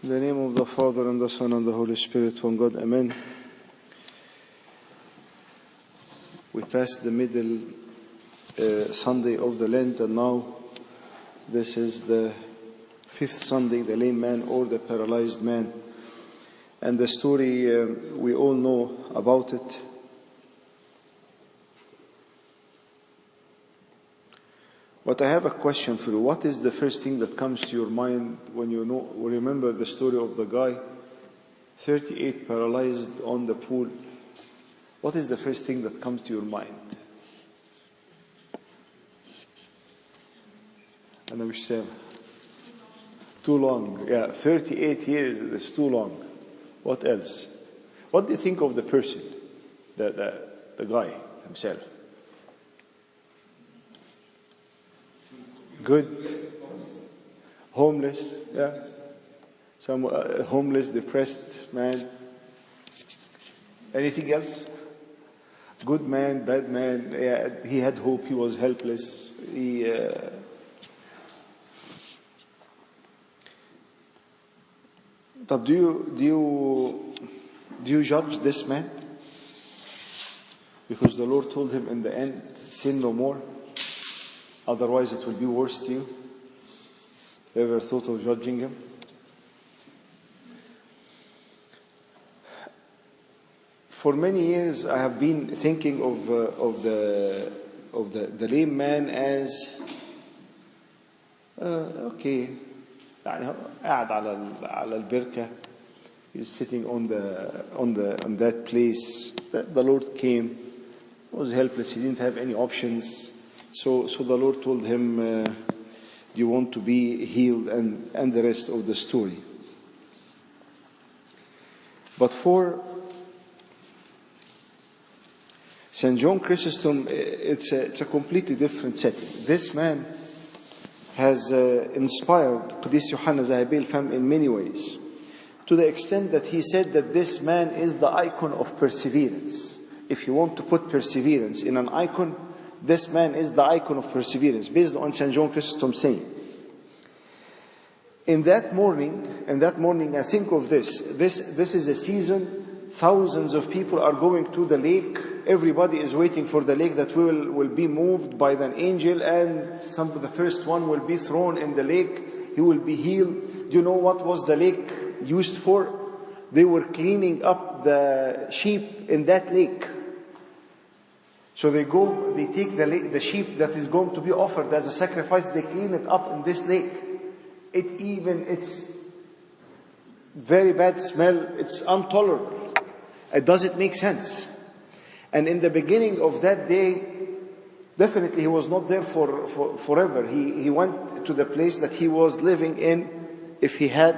In the name of the Father, and the Son, and the Holy Spirit, one God, Amen. We passed the middle Sunday of the Lent, and now this is the fifth Sunday, the lame man or the paralyzed man. And the story, we all know about it. But I have a question for you. What is the first thing that comes to your mind when you remember the story of the guy, 38, paralyzed on the pool? What is the first thing that comes to your mind? أنا مش سامع. Too long. Yeah, 38 years is too long. What else? What do you think of the person, the guy himself? Good. Homeless, yeah. Some homeless, depressed man. Anything else? Good man, bad man. Yeah, he had hope. He was helpless. But do you judge this man? Because the Lord told him in the end, sin no more. Otherwise it will be worse to you. Ever thought of judging him? For many years I have been thinking of the lame man as okay, يعني قاعد على البركة. He's sitting on that place. The Lord came. He was helpless. He didn't have any options. So the Lord told him, do you want to be healed, and the rest of the story. But for St. John Chrysostom, it's a completely different setting. This man has inspired Qudis Yohanna Zahabi al-Fam in many ways, to the extent that he said that this man is the icon of perseverance. If you want to put perseverance in an icon, this man is the icon of perseverance, based on St. John Chrysostom saying. In that morning, I think of this is a season, thousands of people are going to the lake. Everybody is waiting for the lake that will be moved by an angel, and the first one will be thrown in the lake. He will be healed. Do you know what was the lake used for? They were cleaning up the sheep in that lake. So they take the sheep that is going to be offered as a sacrifice, they clean it up in this lake. It's very bad smell, it's intolerable. It doesn't make sense. And in the beginning of that day, definitely he was not there for forever. He went to the place that he was living in, if he had.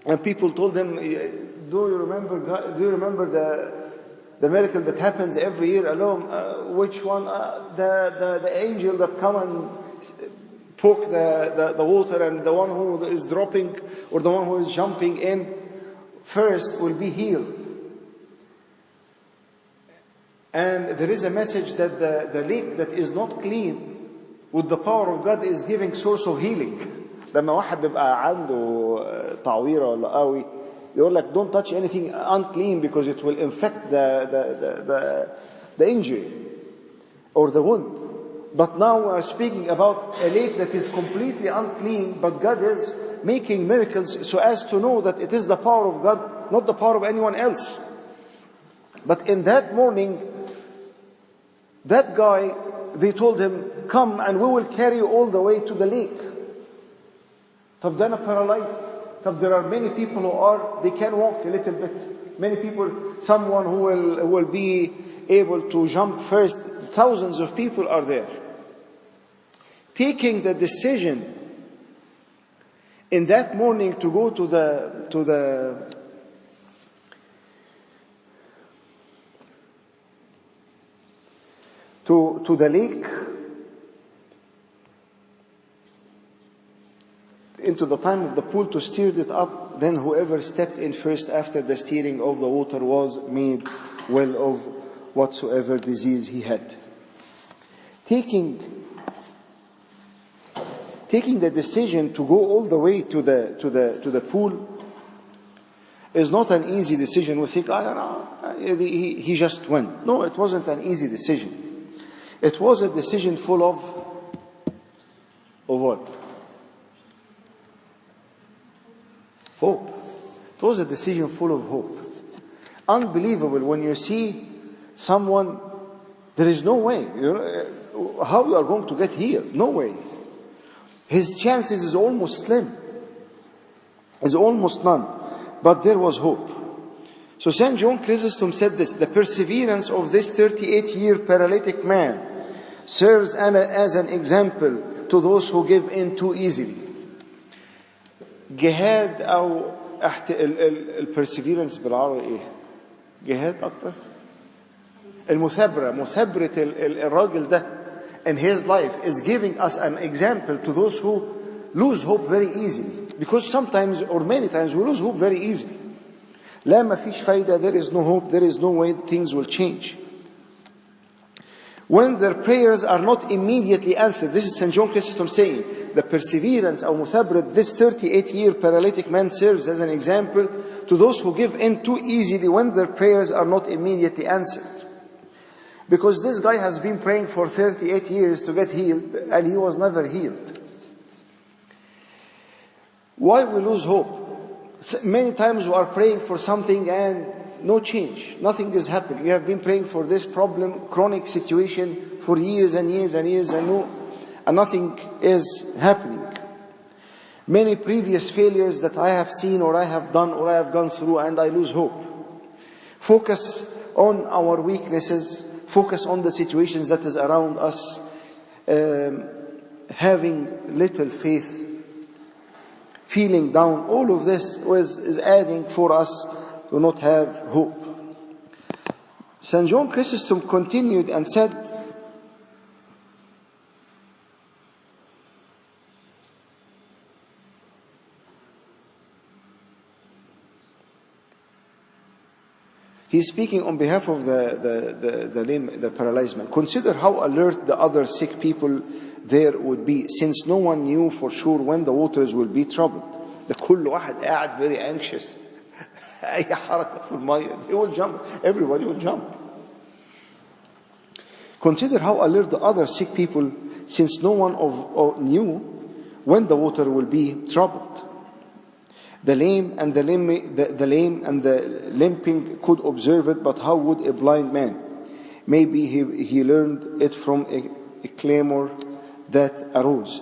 And people told him, do you remember the miracle that happens every year alone? Which one? The angel that come and poke the water, and the one who is dropping or the one who is jumping in first will be healed. And there is a message that the lake that is not clean, with the power of God, is giving source of healing. لما واحد بيبقى عنده تعويرة ولا قوي, يقول لك don't touch anything unclean because it will infect the injury or the wound. But now we are speaking about a lake that is completely unclean, but God is making miracles so as to know that it is the power of God, not the power of anyone else. But in that morning, that guy, they told him, come and we will carry you all the way to the lake. طب ده أنا paralyzed. طب there are many people who they can walk a little bit. Many people, someone who will be able to jump first. Thousands of people are there. Taking the decision in that morning to go to the lake, into the time of the pool, to stir it up. Then whoever stepped in first after the stirring of the water was made well of whatsoever disease he had. Taking taking the decision to go all the way to the pool is not an easy decision. We think, he just went. No, it wasn't an easy decision. It was a decision full of what? Hope. It was a decision full of hope. Unbelievable when you see someone, there is no way. How you are going to get healed? No way. His chances is almost slim. Is almost none. But there was hope. So St. John Chrysostom said this: the perseverance of this 38-year paralytic man serves as an example to those who give in too easily. جهاد أو الperseverance بالعربي إيه؟ جهاد أكتر؟ مثابرة الراجل ده in his life is giving us an example to those who lose hope very easily. Because sometimes or many times we lose hope very easily. لا ما فيش فايدة, there is no hope, there is no way things will change. When their prayers are not immediately answered, this is St. John Chrysostom saying, the perseverance أو مثابرة this 38-year paralytic man serves as an example to those who give in too easily when their prayers are not immediately answered. Because this guy has been praying for 38 years to get healed and he was never healed. Why we lose hope? Many times we are praying for something and no change. Nothing is happening. We have been praying for this problem, chronic situation for years and years and years and nothing is happening. Many previous failures that I have seen or I have done or I have gone through and I lose hope. Focus on our weaknesses. Focus on the situations that is around us. Having little faith. Feeling down. All of this is adding for us to not have hope. St. John Chrysostom continued and said, he's speaking on behalf of the paralyzed man. Consider how alert the other sick people there would be, since no one knew for sure when the waters will be troubled. The كل واحد قاعد very anxious. أي حركة في المية, they will jump. Everybody will jump. Consider how alert the other sick people, since no one knew when the water will be troubled. The lame and the limping could observe it, but how would a blind man? Maybe he learned it from a clamor that arose.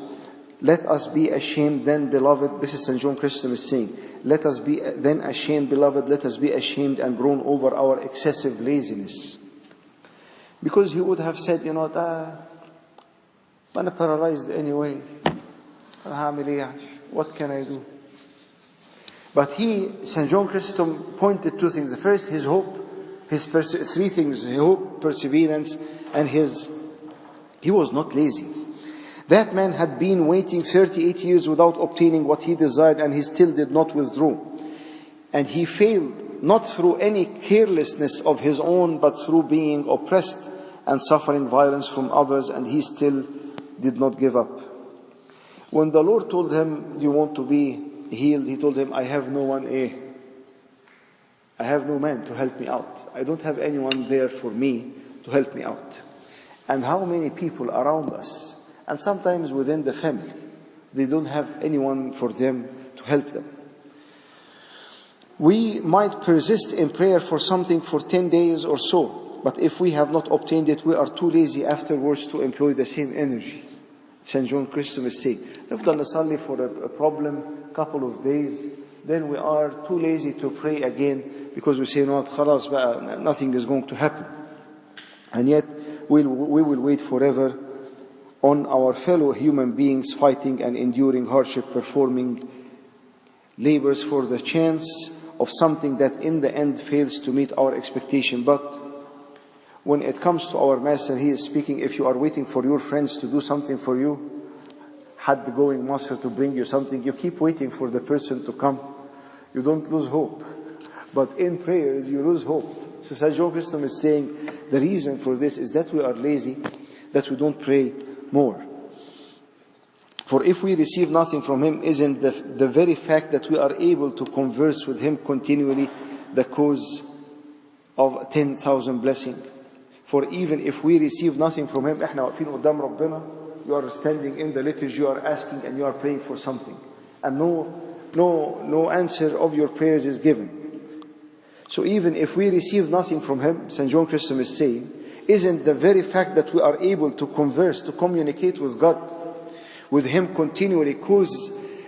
Let us be ashamed then, beloved. This is St. John Chrysostom is saying. Let us be then ashamed, beloved. Let us be ashamed and groan over our excessive laziness. Because he would have said, I'm paralyzed anyway. What can I do? But St. John Chrysostom pointed two things. The first, his hope. Three things. Hope, perseverance, and he was not lazy. That man had been waiting 38 years without obtaining what he desired, and he still did not withdraw. And he failed, not through any carelessness of his own, but through being oppressed and suffering violence from others, and he still did not give up. When the Lord told him, do you want to be healed? He told him, I have no one, I have no man to help me out. I don't have anyone there for me to help me out. And how many people around us, and sometimes within the family, they don't have anyone for them to help them. We might persist in prayer for something for 10 days or so, but if we have not obtained it, we are too lazy afterwards to employ the same energy. St. John Chrysostom is saying, نفضل نصلي for a problem, couple of days, then we are too lazy to pray again because we say, no, خلاص بقى, nothing is going to happen. And yet, we will wait forever on our fellow human beings, fighting and enduring hardship, performing labors for the chance of something that in the end fails to meet our expectation. But when it comes to our Master, he is speaking, if you are waiting for your friends to do something for you, had the going master to bring you something, you keep waiting for the person to come. You don't lose hope. But in prayers, you lose hope. So St. John Chrysostom is saying, the reason for this is that we are lazy, that we don't pray more. For if we receive nothing from him, isn't the very fact that we are able to converse with him continually the cause of 10,000 blessing? For even if we receive nothing from him, احنا واقفين قدام ربنا, you are standing in the liturgy, you are asking and you are praying for something, and no answer of your prayers is given. So even if we receive nothing from him, St. John Chrysostom is saying, isn't the very fact that we are able to converse, to communicate with God, with him continually,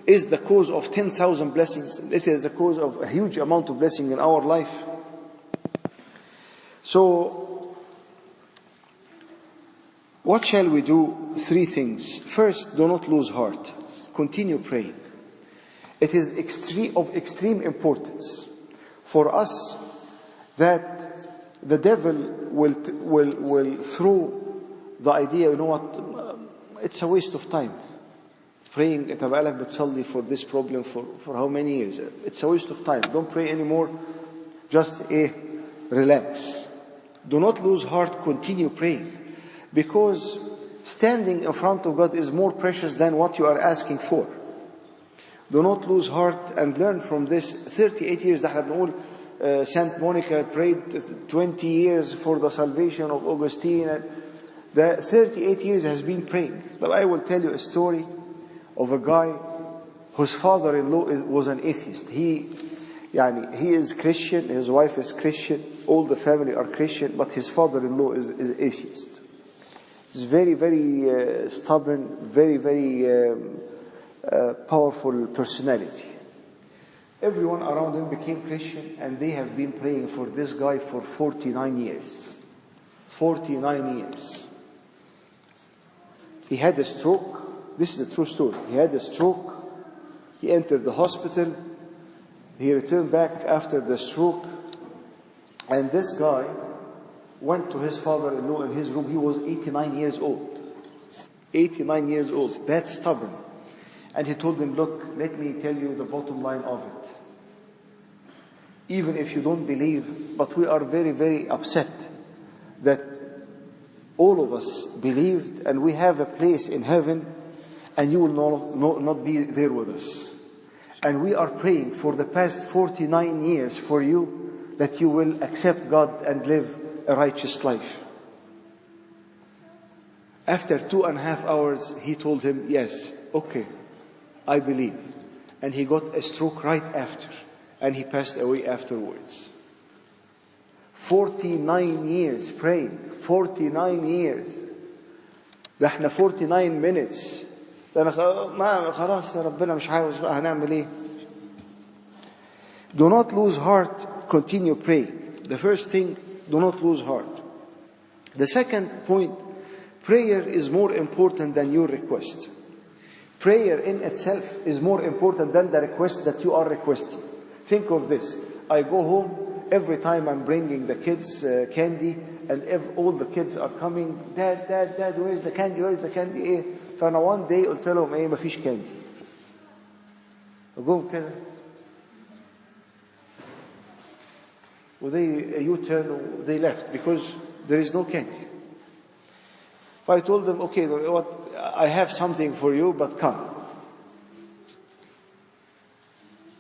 is the cause of 10,000 blessings. It is a cause of a huge amount of blessing in our life. So, what shall we do? 3 things. First, do not lose heart. Continue praying. It is of extreme importance for us that the devil will throw the idea, you know what, it's a waste of time. Praying, انت بقالك بتصلي for this problem for how many years? It's a waste of time. Don't pray anymore. Just relax. Do not lose heart. Continue praying. Because standing in front of God is more precious than what you are asking for. Do not lose heart and learn from this. 38 years that have all Saint Monica prayed 20 years for the salvation of Augustine. The 38 years has been praying. But I will tell you a story of a guy whose father-in-law was an atheist. He is Christian, his wife is Christian, all the family are Christian, but his father-in-law is atheist. He's very, very stubborn, very, very powerful personality. Everyone around him became Christian, and they have been praying for this guy for 49 years. 49 years. He had a stroke. This is a true story. He had a stroke. He entered the hospital. He returned back after the stroke. And this guy went to his father-in-law in his room. He was 89 years old. 89 years old. That stubborn. And he told him, look, let me tell you the bottom line of it. Even if you don't believe, but we are very, very upset that all of us believed and we have a place in heaven, and you will not be there with us. And we are praying for the past 49 years for you, that you will accept God and live a righteous life. After 2.5 hours, he told him, yes, okay, I believe. And he got a stroke right after, and he passed away afterwards. 49 years praying, 49 years. ده احنا 49 minutes. ده أنا خلاص ربنا مش عاوز بقى هنعمل ايه. Do not lose heart, continue praying. The first thing, do not lose heart. The second point, prayer is more important than your request. Prayer in itself is more important than the request that you are requesting. Think of this. I go home, every time I'm bringing the kids candy, and all the kids are coming, Dad, where is the candy, where is the candy? فأنا one day قلت لهم مفيش candy. أقوم كده. وthey U-turn, they left because there is no candy. So I told them, okay, I have something for you, but come.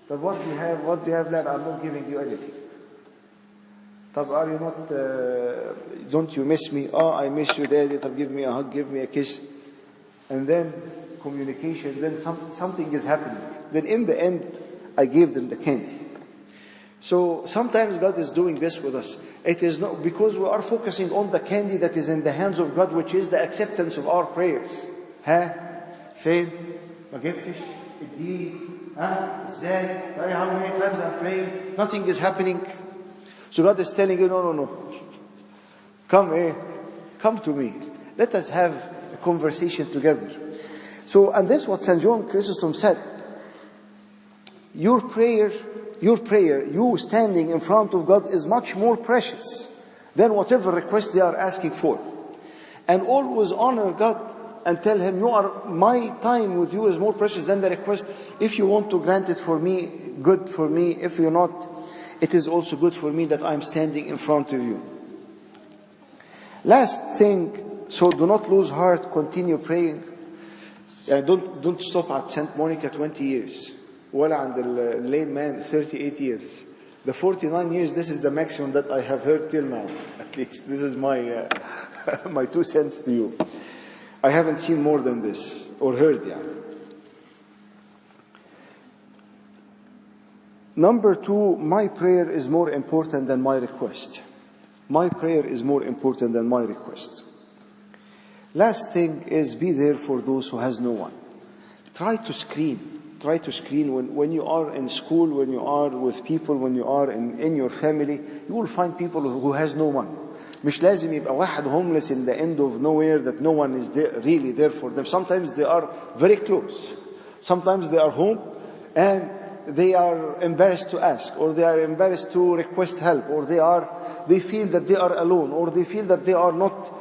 But what do you have? What do you have left? I'm not giving you anything. طب are you not, don't you miss me? Oh, I miss you, Daddy. طب give me a hug, give me a kiss. And then communication, then something is happening. Then in the end, I gave them the candy. So sometimes God is doing this with us. It is not because we are focusing on the candy that is in the hands of God, which is the acceptance of our prayers. فين؟ ما جبتش؟ اديني. ازاي؟ How many times I'm praying? Nothing is happening. So God is telling you, no. Come to me. Let us have a conversation together. So, and that's what St. John Chrysostom said. Your prayer, you standing in front of God is much more precious than whatever request they are asking for. And always honor God and tell Him, my time with you is more precious than the request. If you want to grant it for me, good for me. If you're not, it is also good for me that I'm standing in front of you. Last thing, so do not lose heart, continue praying. don't stop at St. Monica 20 years. ولا عند lame man 38 years. The 49 years, this is the maximum that I have heard till now. At least this is my my 2 cents to you. I haven't seen more than this or heard. Yeah. Number 2, my prayer is more important than my request. My prayer is more important than my request. Last thing is be there for those who has no one. Try to screen when you are in school, when you are with people, when you are in your family, you will find people who has no one. مش لازم يبقى واحد homeless in the end of nowhere that no one is there, really there for them. Sometimes they are very close. Sometimes they are home and they are embarrassed to ask, or they are embarrassed to request help, or they feel that they are alone, or they feel that they are not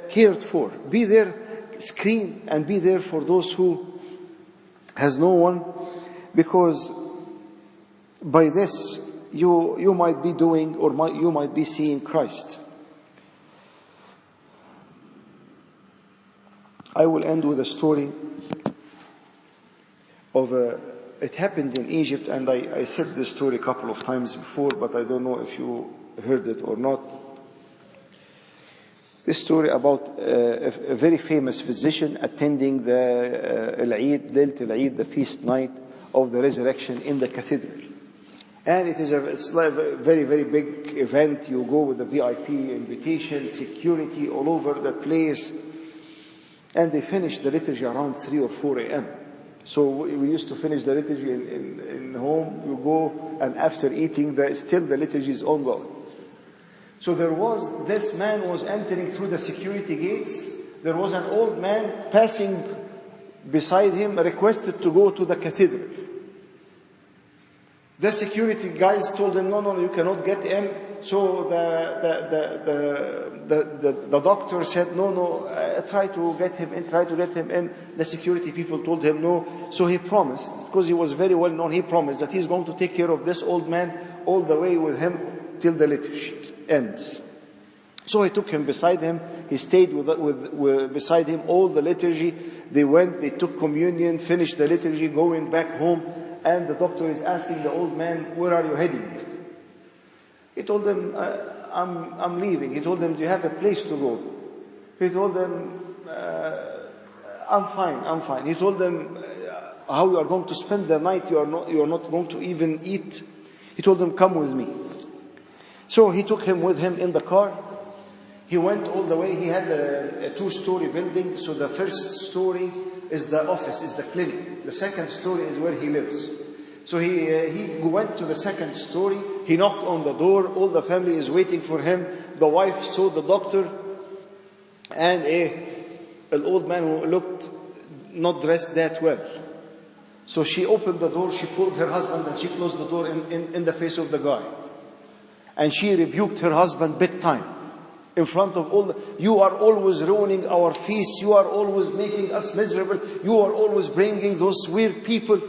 cared for. Be there, screen, and be there for those who has no one, because by this you might be doing, or you might be seeing Christ. I will end with a story of it happened in Egypt, and I said this story a couple of times before, but I don't know if you heard it or not. This story about a very famous physician attending the Eid, Laylat al-Eid, the feast night of the resurrection in the cathedral. And it's like a very, very big event. You go with the VIP invitation, security all over the place. And they finish the liturgy around 3 or 4 a.m. So we used to finish the liturgy in home. You go, and after eating, still the liturgy is ongoing. So this man was entering through the security gates. There was an old man passing beside him, requested to go to the cathedral. The security guys told him, no, you cannot get in. So the doctor said, no, try to get him in. The security people told him no. So he promised, because he was very well known, he promised that he's going to take care of this old man all the way with him till the liturgy ends. So he took him beside him. He stayed beside him all the liturgy. They took communion, finished the liturgy, going back home. And the doctor is asking the old man, where are you heading? He told them, I'm leaving. He told them, do you have a place to go? He told them, I'm fine. He told them how you are going to spend the night. You are not going to even eat. He told them, come with me. So he took him with him in the car. He went all the way. He had a 2-story building. So the first story is the office, is the clinic. The second story is where he lives. So he went to the second story. He knocked on the door. All the family is waiting for him. The wife saw the doctor and an old man who looked not dressed that well. So she opened the door. She pulled her husband and she closed the door in the face of the guy. And she rebuked her husband big time. In front of you are always ruining our feast. You are always making us miserable. You are always bringing those weird people.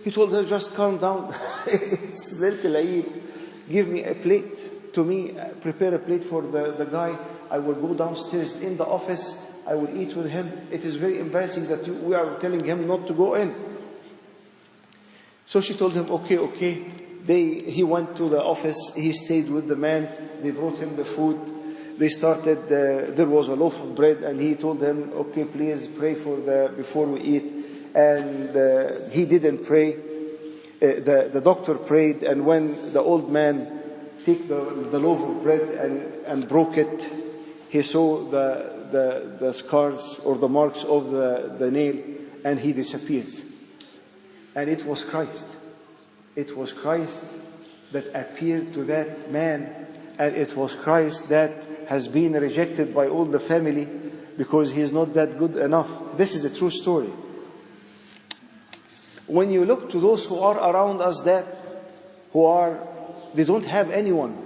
He told her, just calm down. It's Laylat al-Eid. Give me a plate. To me, prepare a plate for the guy. I will go downstairs in the office. I will eat with him. It is very embarrassing that we are telling him not to go in. So she told him, okay. He went to the office. He stayed with the man. They brought him the food. They started, there was a loaf of bread, and he told them, okay, please pray before we eat. And he didn't pray. The doctor prayed, and when the old man took the loaf of bread and broke it, he saw the scars or the marks of the nail, and he disappeared. And it was Christ. It was Christ that appeared to that man, and it was Christ that has been rejected by all the family because he is not that good enough. This is a true story. When you look to those who are around us they don't have anyone,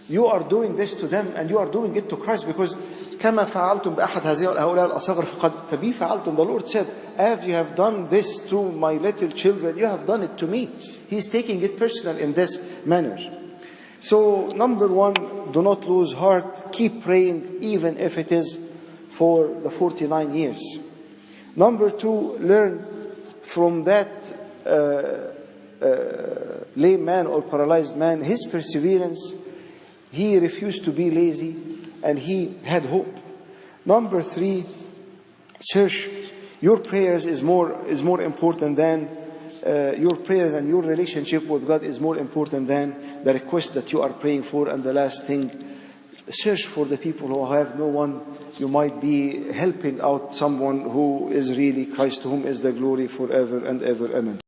you are doing this to them, and you are doing it to Christ, because كما فعلتم بأحد هؤلاء الأصغر فبي فعلتم. The Lord said, as you have done this to my little children, you have done it to me. He's taking it personal in this manner. So, number 1, do not lose heart. Keep praying, even if it is for the 49 years. Number 2, learn from that lame man or paralyzed man, his perseverance. He refused to be lazy and he had hope. Number 3, search. Your prayers is more important than your prayers, and your relationship with God is more important than the request that you are praying for. And the last thing, search for the people who have no one. You might be helping out someone who is really Christ, to whom is the glory forever and ever. Amen.